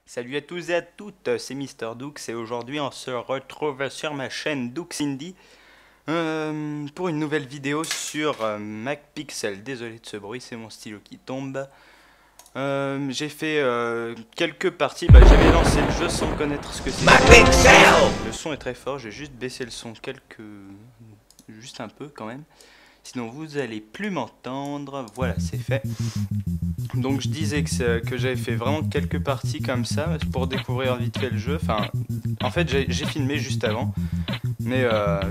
Salut à tous et à toutes, c'est Mister Dux et aujourd'hui on se retrouve sur ma chaîne Dux Indie pour une nouvelle vidéo sur MacPixel. Désolé de ce bruit, c'est mon stylo qui tombe. J'ai fait quelques parties, j'avais lancé le jeu sans connaître ce que c'était. Le son est très fort, j'ai juste baissé le son juste un peu quand même. Sinon vous allez plus m'entendre, voilà c'est fait. Donc je disais que j'avais fait vraiment quelques parties comme ça pour découvrir vite fait le jeu. Enfin, en fait j'ai filmé juste avant, mais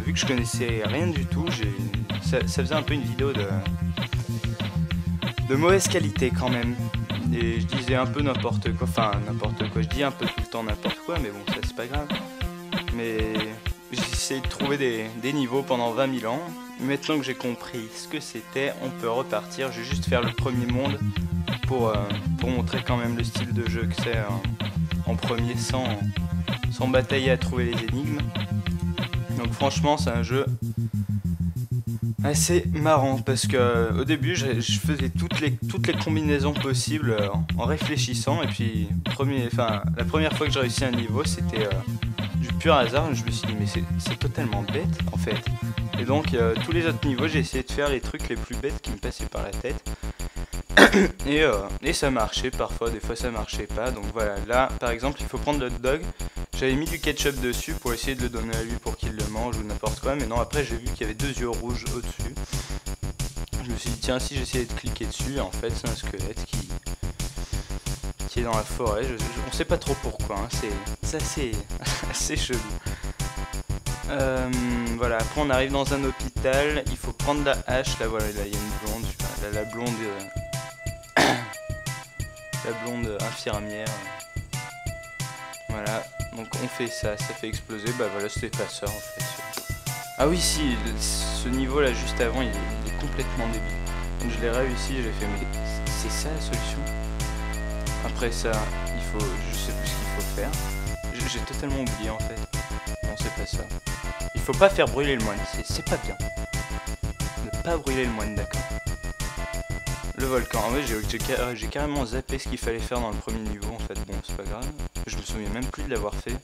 vu que je connaissais rien du tout, ça faisait un peu une vidéo de mauvaise qualité quand même. Et je disais un peu n'importe quoi, enfin n'importe quoi, je dis un peu tout le temps n'importe quoi, mais bon ça c'est pas grave. Mais j'ai essayé de trouver des niveaux pendant 20 000 ans. Maintenant que j'ai compris ce que c'était, on peut repartir. Je vais juste faire le premier monde pour montrer quand même le style de jeu que c'est en premier sans batailler à trouver les énigmes. Donc franchement c'est un jeu assez marrant parce que au début je faisais toutes les combinaisons possibles en réfléchissant, et puis la première fois que j'ai réussi un niveau c'était du pur hasard. Je me suis dit mais c'est totalement bête en fait, et donc tous les autres niveaux j'ai essayé de faire les trucs les plus bêtes qui me passaient par la tête. Et ça marchait parfois, des fois ça marchait pas. Donc voilà, là par exemple il faut prendre le hot dog. J'avais mis du ketchup dessus pour essayer de le donner à lui pour qu'il le mange ou n'importe quoi, mais non, après j'ai vu qu'il y avait deux yeux rouges au-dessus. Je me suis dit tiens, si j'essayais de cliquer dessus, en fait c'est un squelette qui est dans la forêt. On sait pas trop pourquoi, hein. C'est assez chelou. Voilà, après on arrive dans un hôpital, il faut prendre la hache. Là voilà, là il y a une blonde, la blonde infirmière. Voilà, donc on fait ça fait exploser. Bah voilà, c'était pas ça en fait. Ah oui, si, ce niveau là juste avant il est complètement débile. Donc je l'ai réussi, j'ai fait mais c'est ça la solution. Après ça, je sais plus ce qu'il faut faire. J'ai totalement oublié en fait. Non, c'est pas ça. Il faut pas faire brûler le moine, c'est pas bien. Ne pas brûler le moine, d'accord. Le volcan, ah ouais, j'ai carrément zappé ce qu'il fallait faire dans le premier niveau en fait. Bon, c'est pas grave. Je me souviens même plus de l'avoir fait.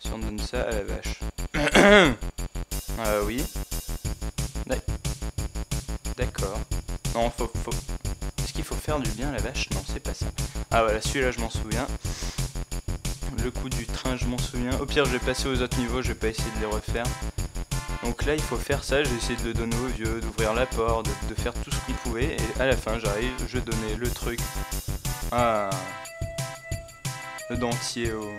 Si on donne ça à la vache. Oui. D'accord. Non, Est-ce qu'il faut faire du bien à la vache? Non, c'est pas ça. Ah voilà, celui-là je m'en souviens. Le coup du train, je m'en souviens. Au pire, je vais passer aux autres niveaux, je vais pas essayer de les refaire. Donc là, il faut faire ça, j'ai essayé de le donner aux vieux, d'ouvrir la porte, de faire tout ce qu'il pouvait, et à la fin, j'arrive, je donnais le truc le dentier au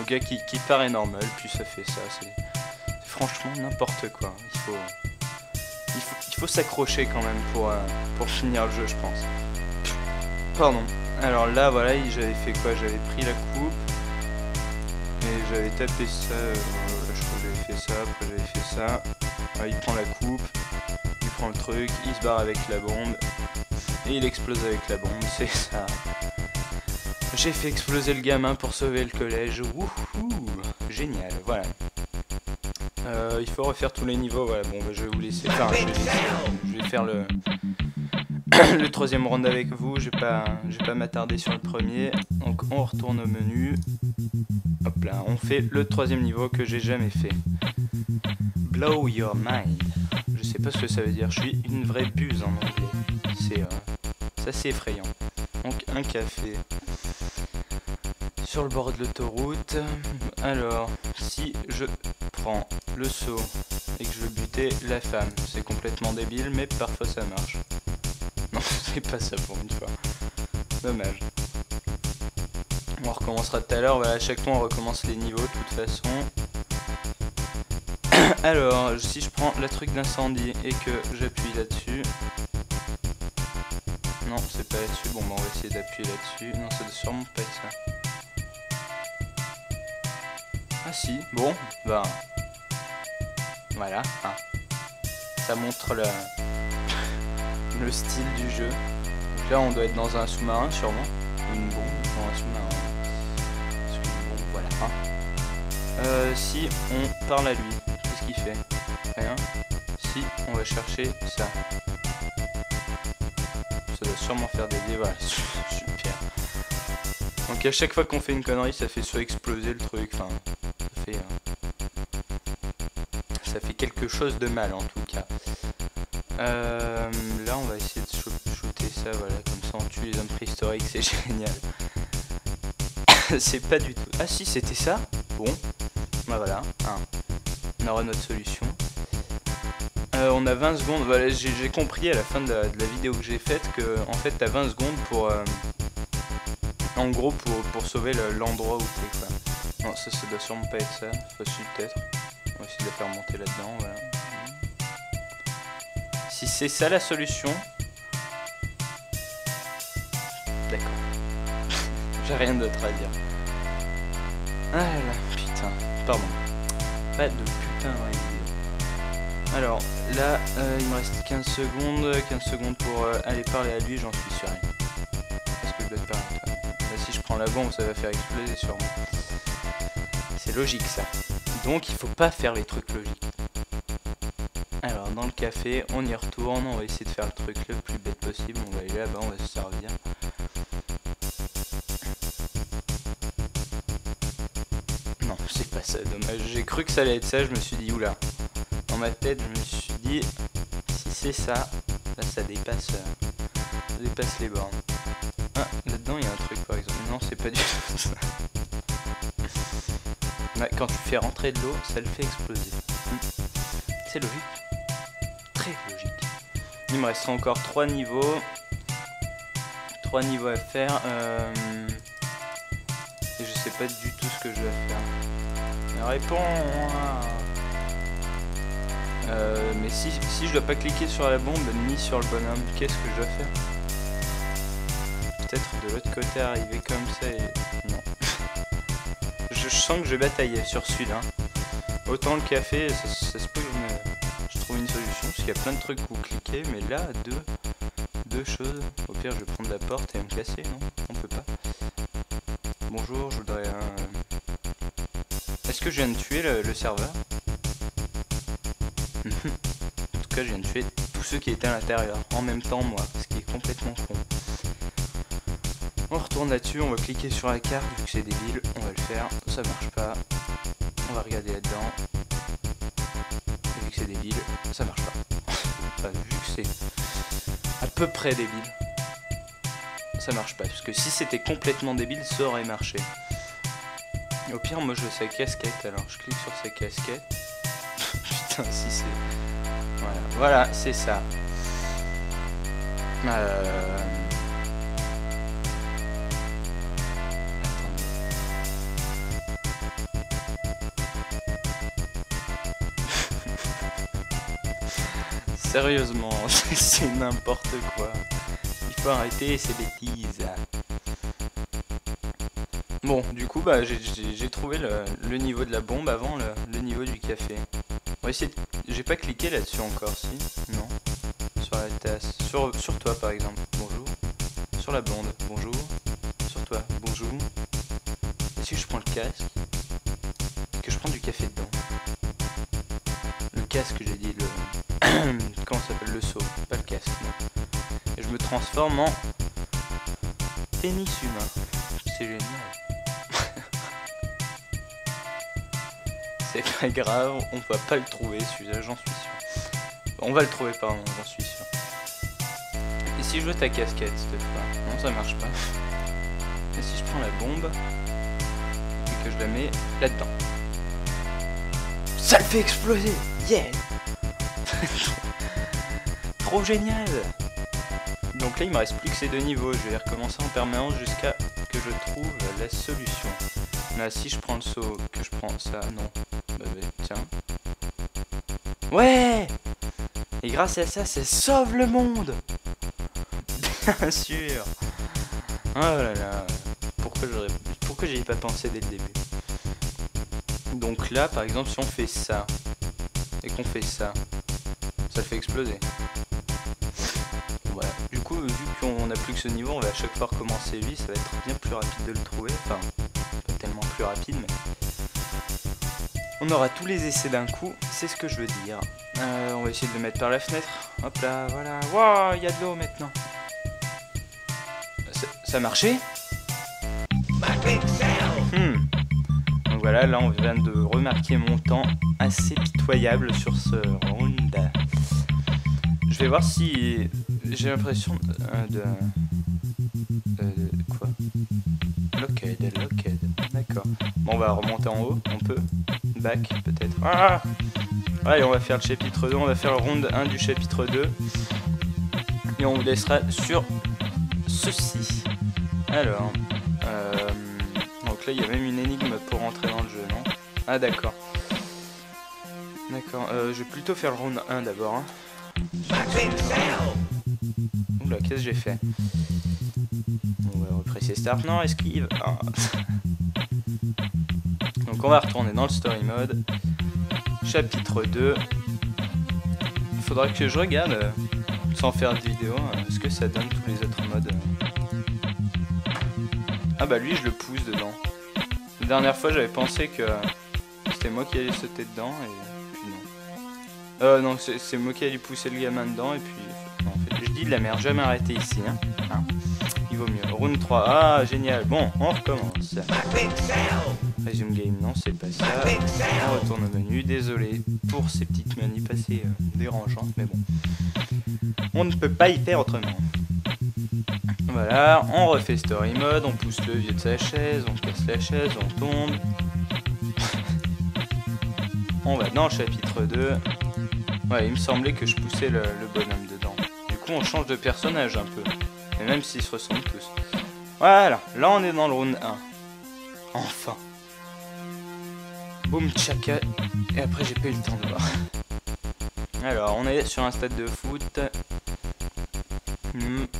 gars qui paraît normal, puis ça fait ça. C'est franchement n'importe quoi. Il faut s'accrocher quand même pour finir le jeu, je pense. Pardon. Alors là, voilà, j'avais fait quoi? J'avais pris la coupe. Et j'avais tapé ça, je crois que j'avais fait ça, après j'avais fait ça. Il prend la coupe, il prend le truc, il se barre avec la bombe, et il explose avec la bombe, c'est ça. J'ai fait exploser le gamin pour sauver le collège, wouhou, génial, voilà. Il faut refaire tous les niveaux, voilà, bon je vais vous laisser, je vais faire le troisième round avec vous, je vais pas m'attarder sur le premier. Donc on retourne au menu. Hop là, on fait le troisième niveau que j'ai jamais fait. Blow your mind. Je sais pas ce que ça veut dire, je suis une vraie buse en anglais. C'est assez effrayant. Donc un café sur le bord de l'autoroute. Alors, si je prends le seau et que je veux buter la femme, c'est complètement débile, mais parfois ça marche. Non, c'est pas ça pour une fois. Dommage. On recommencera tout à l'heure, voilà, à chaque fois on recommence les niveaux de toute façon. Alors, si je prends la truc d'incendie et que j'appuie là-dessus... Non, c'est pas là-dessus, bon bah on va essayer d'appuyer là-dessus. Non, ça doit sûrement pas être ça. Ah si, bon, bah... Voilà, ah. Ça montre le style du jeu. Donc là on doit être dans un sous-marin sûrement. Une bombe dans un sous-marin. Voilà. Si on parle à lui, qu'est-ce qu'il fait? Rien. Si on va chercher ça. Ça doit sûrement faire des dégâts. Voilà, super. Donc à chaque fois qu'on fait une connerie, ça fait soit exploser le truc, enfin, ça fait quelque chose de mal en tout cas. Là on va essayer de shooter ça, voilà, comme ça on tue les hommes préhistoriques, c'est génial. C'est pas du tout... Ah si, c'était ça. Bon, bah voilà, on aura notre solution. On a 20 secondes, voilà, j'ai compris à la fin de la vidéo que j'ai faite que en fait t'as 20 secondes pour... en gros pour sauver l'endroit où t'es quoi. Non, ça doit sûrement pas être ça, facile peut-être. On va essayer de la faire monter là-dedans, voilà. Si c'est ça la solution... D'accord. J'ai rien d'autre à dire. Ah là, putain, pardon. Pas de putain, ouais. Alors, là, il me reste 15 secondes pour aller parler à lui, j'en suis sûr. Est-ce que je dois te parler à toi? Là, si je prends la bombe, ça va faire exploser sûrement. C'est logique ça. Donc, il faut pas faire les trucs logiques. Alors, dans le café, on y retourne, on va essayer de faire le truc le plus bête possible. On va aller là-bas, on va se servir. Non, c'est pas ça, dommage. J'ai cru que ça allait être ça, je me suis dit, oula. Dans ma tête, je me suis dit, si c'est ça, là ça dépasse les bornes. Ah, là-dedans il y a un truc par exemple. Non, c'est pas du tout ça. Ouais, quand tu fais rentrer de l'eau, ça le fait exploser. C'est logique. Très logique. Il me restera encore 3 niveaux. 3 niveaux à faire. Et je sais pas du tout ce que je dois faire. Mais réponds. Mais si je dois pas cliquer sur la bombe ni sur le bonhomme, qu'est-ce que je dois faire? Peut-être de l'autre côté arriver comme ça et... Non. je sens que je vais batailler sur celui-là. Autant le café, ça se peut que je trouve une solution, parce qu'il y a plein de trucs où cliquer, mais là, deux choses. Au pire, je vais prendre la porte et me casser, non? On peut pas. Bonjour, je voudrais un... Est-ce que je viens de tuer le serveur? En tout cas, je viens de tuer tous ceux qui étaient à l'intérieur, en même temps moi, ce qui est complètement con. On retourne là-dessus, on va cliquer sur la carte, vu que c'est débile, on va le faire, ça marche pas. On va regarder là-dedans. Vu que c'est débile, ça marche pas. Enfin, vu que c'est à peu près débile, ça marche pas. Parce que si c'était complètement débile, ça aurait marché. Au pire, moi je veux sa casquette, alors je clique sur sa casquette. Putain, si c'est... Voilà, c'est ça. Sérieusement, c'est n'importe quoi. Il faut arrêter ces bêtises. Bon, du coup, bah, j'ai trouvé le niveau de la bombe avant le niveau du café. On va essayer de... J'ai pas cliqué là-dessus encore, si? Non. Sur la tasse. Sur toi, par exemple. Bonjour. Sur la blonde. Bonjour. Sur toi. Bonjour. Et si je prends le casque? Que je prends du café dedans? Le casque, j'ai dit, le... Comment ça s'appelle? Le seau. Pas le casque, non. Et je me transforme en... pénis humain. C'est génial. C'est pas grave, on va pas le trouver celui-là, j'en suis sûr. On va le trouver, pardon, j'en suis sûr. Et si je veux ta casquette, s'il te plaît? Non, ça marche pas. Et si je prends la bombe et que je la mets là-dedans? Ça le fait exploser! Yeah! Trop génial! Donc là, il me reste plus que ces deux niveaux. Je vais recommencer en permanence jusqu'à que je trouve la solution. Là, si je prends le seau, que je prends ça, non. Bah, tiens. Ouais! Et grâce à ça, ça sauve le monde! Bien sûr! Oh là là! Pourquoi j'y ai pas pensé dès le début? Donc là, par exemple, si on fait ça, et qu'on fait ça, ça le fait exploser. Voilà. Du coup, vu qu'on a plus que ce niveau, on va à chaque fois recommencer lui, ça va être bien plus rapide de le trouver. Enfin, pas tellement plus rapide, mais... On aura tous les essais d'un coup, c'est ce que je veux dire. On va essayer de le mettre par la fenêtre. Hop là, voilà. Waouh, il y a de l'eau maintenant. Ça a marché? Bah Donc voilà, là on vient de remarquer mon temps assez pitoyable sur ce round. Je vais voir si j'ai l'impression de quoi? Locked, d'accord. Bon, on va remonter en haut, on peut. Back, peut-être. Ah, allez, on va faire le chapitre 2, on va faire le round 1 du chapitre 2. Et on vous laissera sur ceci. Alors, donc là il y a même une énigme pour rentrer dans le jeu, non? Ah d'accord. D'accord, je vais plutôt faire le round 1 d'abord. Hein. Oula, qu'est-ce que j'ai fait? On va represser start. Non, esquive. Ah. Donc on va retourner dans le story mode. Chapitre 2. Il faudra que je regarde, sans faire de vidéo, ce que ça donne tous les autres modes. Ah bah lui je le pousse dedans. La dernière fois j'avais pensé que c'était moi qui allais sauter dedans et puis non. Non, c'est moi qui allais pousser le gamin dedans et puis... Non, en fait, je dis de la merde, jamais arrêter ici. Hein. Il vaut mieux. Round 3, ah génial. Bon, on recommence. Resume game, non c'est pas ça. On retourne au menu, désolé pour ces petites manies assez dérangeantes, mais bon. On ne peut pas y faire autrement. Voilà, on refait story mode, on pousse le vieux de sa chaise, on casse la chaise, on tombe. On va dans le chapitre 2. Ouais, il me semblait que je poussais le bonhomme dedans. Du coup, on change de personnage un peu. Et même s'ils se ressemblent tous. Voilà, là on est dans le round 1. Enfin. Boum, tchaka. Et après, j'ai pas eu le temps de voir. Alors, on est sur un stade de foot.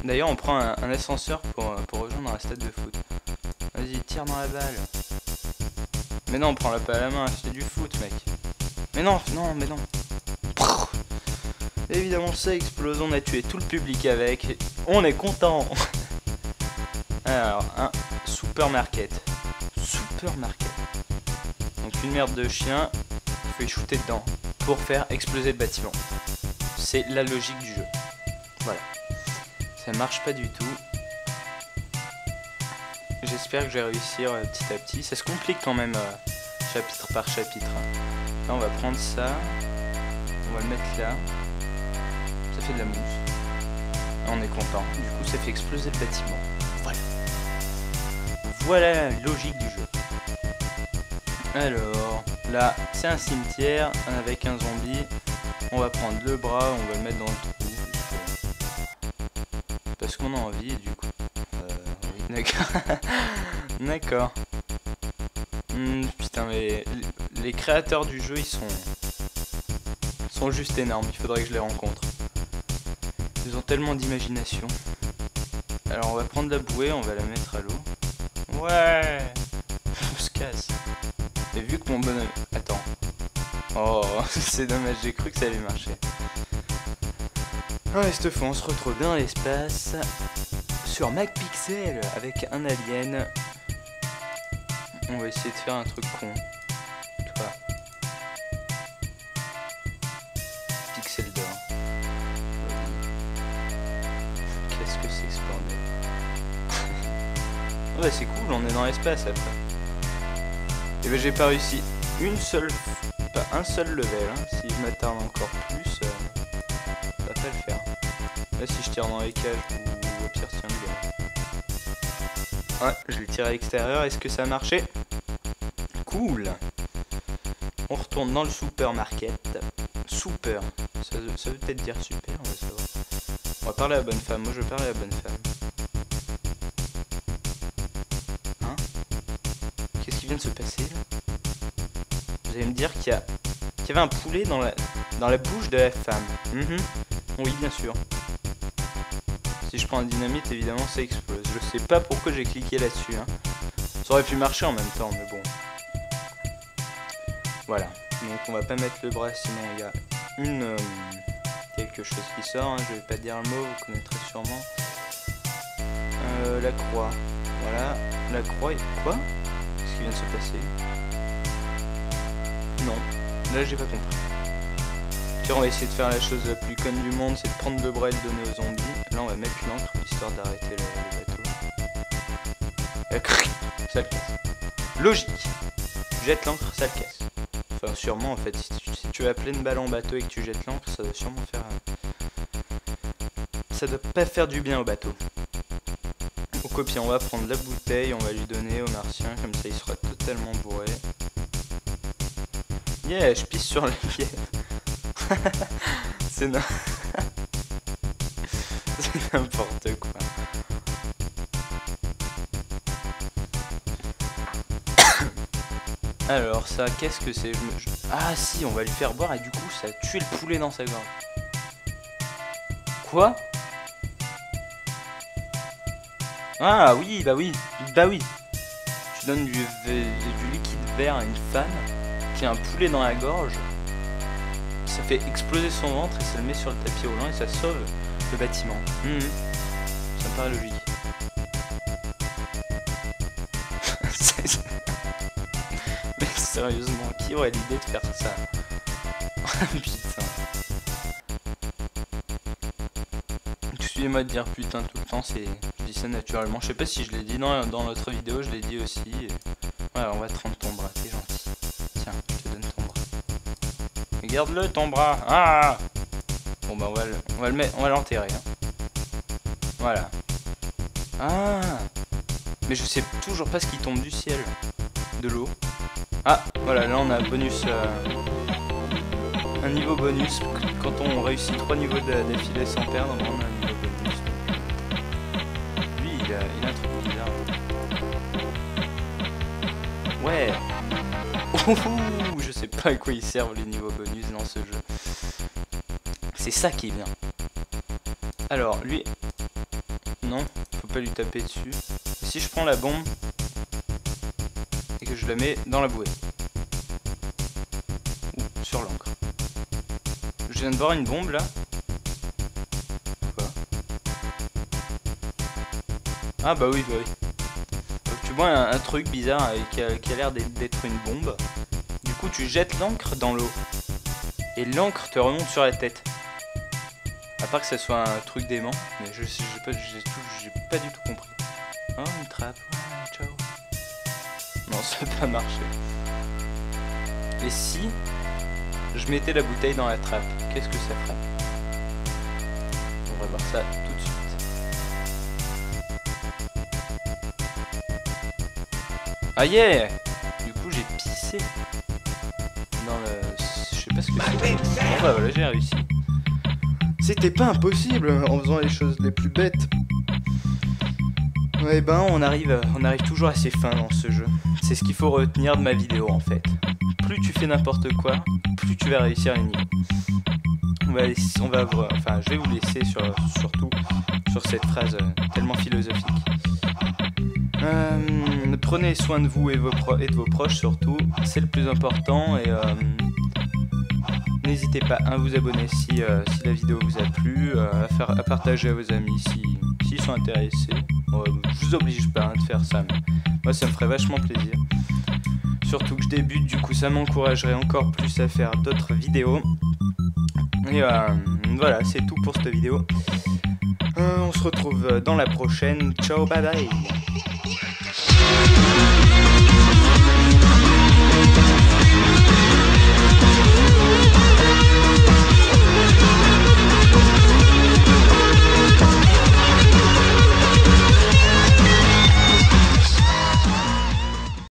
D'ailleurs, on prend un ascenseur pour rejoindre un stade de foot. Vas-y, tire dans la balle. Mais non, on prend la balle à la main, c'est du foot, mec. Mais non, mais non. Évidemment, ça explose, on a tué tout le public avec. On est content. Alors, un supermarket. Donc une merde de chien, il faut y shooter dedans pour faire exploser le bâtiment. C'est la logique du jeu. Voilà. Ça marche pas du tout. J'espère que je vais réussir petit à petit. Ça se complique quand même chapitre par chapitre. Là on va prendre ça. On va le mettre là. Ça fait de la mousse. Là, on est content. Du coup ça fait exploser le bâtiment. Voilà. Voilà la logique du jeu. Alors là c'est un cimetière avec un zombie. On va prendre le bras, on va le mettre dans le trou. Parce qu'on a envie du coup. Oui, d'accord. D'accord. Putain mais les créateurs du jeu ils sont juste énormes, il faudrait que je les rencontre. Ils ont tellement d'imagination. Alors on va prendre la bouée, on va la mettre à l'eau. Ouais. On se casse. Et vu que mon bonhomme... Attends. Oh, c'est dommage, j'ai cru que ça allait marcher. Ouais, cette fois on se retrouve dans l'espace. Sur MacPixel avec un alien. On va essayer de faire un truc con. Toi. Pixel d'or. Qu'est-ce que c'est que ce bordel? Ouais, c'est cool, on est dans l'espace après. Et ben j'ai pas réussi pas un seul level. Hein. Si je m'attarde encore plus, ça va pas le faire. Là, si je tire dans les cages ou au pire, tiens le gars. Ouais, je l'ai tiré à l'extérieur. Est-ce que ça a marché? Cool. On retourne dans le supermarket. Super. Ça veut peut-être dire super, on va savoir. On va parler à la bonne femme. Moi, je vais parler à la bonne femme. Hein? Qu'est-ce qui vient de se passer là? Vous allez me dire qu'il y avait un poulet dans la bouche de la femme. Oui, bien sûr. Si je prends un dynamite, évidemment, ça explose. Je sais pas pourquoi j'ai cliqué là-dessus. Hein. Ça aurait pu marcher en même temps, mais bon. Voilà. Donc on va pas mettre le bras, sinon il y a quelque chose qui sort. Hein. Je vais pas dire le mot, vous connaîtrez sûrement. La croix. Voilà. La croix. Quoi? Qu'est-ce qui vient de se passer? Non. Là, j'ai pas compris. Tiens, on va essayer de faire la chose la plus conne du monde, c'est de prendre le bras et le donner aux zombies. Là, on va mettre l'encre, histoire d'arrêter le bateau. ça le casse. Logique. Tu jettes l'ancre, ça le casse. Enfin, sûrement en fait, si tu as pleine balle en bateau et que tu jettes l'ancre, ça doit sûrement faire... Ça doit pas faire du bien au bateau. Donc au pire, on va prendre la bouteille, on va lui donner au martien, comme ça il sera totalement bourré. Yeah, je pisse sur la bière. C'est n'importe quoi. Alors ça, qu'est-ce que c'est? Ah si, on va lui faire boire et du coup ça a tué le poulet dans sa gorge. Quoi? Ah oui, bah oui, bah oui. Tu donnes du liquide vert à une femme qui a un poulet dans la gorge. Ça fait exploser son ventre et ça le met sur le tapis roulant et ça sauve le bâtiment. Ça me paraît logique. Mais sérieusement, qui aurait l'idée de faire ça? Putain. Excusez-moi de dire putain tout le temps, je dis ça naturellement. Je sais pas si je l'ai dit dans l'autre vidéo, je l'ai dit aussi. Voilà, on va te rendre ton bras, t'es gentil. Tiens, je te donne ton bras. Regarde-le ton bras. Ah! Bon bah on va l'enterrer. Hein. Voilà. Ah! Mais je sais toujours pas ce qui tombe du ciel. De l'eau. Ah, voilà, là on a un bonus. Un niveau bonus. Quand on réussit 3 niveaux d'affilée sans perdre, on a un niveau bonus. Lui, il a un truc bizarre. Ouais. Je sais pas à quoi ils servent les niveaux bonus dans ce jeu. C'est ça qui est bien. Alors, lui... Non, faut pas lui taper dessus. Si je prends la bombe et que je la mets dans la bouée. Ou sur l'encre. Je viens de voir une bombe là. Quoi? Ah bah oui, bah oui. Donc tu vois un truc bizarre qui a l'air d'être une bombe. Du coup tu jettes l'encre dans l'eau. Et l'encre te remonte sur la tête. À part que ça soit un truc dément. Mais j'ai pas du tout compris. Oh une trappe. Oh, ciao. Non ça n'a pas marché. Et si je mettais la bouteille dans la trappe, qu'est-ce que ça ferait? On va voir ça tout de suite. Ah yeah! Du coup j'ai pissé dans le... Je sais pas ce que c'est. Bon bah voilà, j'ai réussi. C'était pas impossible en faisant les choses les plus bêtes. Ouais ben on arrive toujours à ses fins dans ce jeu. C'est ce qu'il faut retenir de ma vidéo en fait. Plus tu fais n'importe quoi, plus tu vas réussir les niveaux. Enfin, je vais vous laisser surtout sur cette phrase tellement philosophique. Prenez soin de vous et de vos proches surtout, c'est le plus important et n'hésitez pas à vous abonner si la vidéo vous a plu, à partager à vos amis s'ils sont intéressés. Je vous oblige pas de faire ça, mais moi ça me ferait vachement plaisir. Surtout que je débute, du coup ça m'encouragerait encore plus à faire d'autres vidéos. Et voilà, c'est tout pour cette vidéo. On se retrouve dans la prochaine. Ciao, bye bye.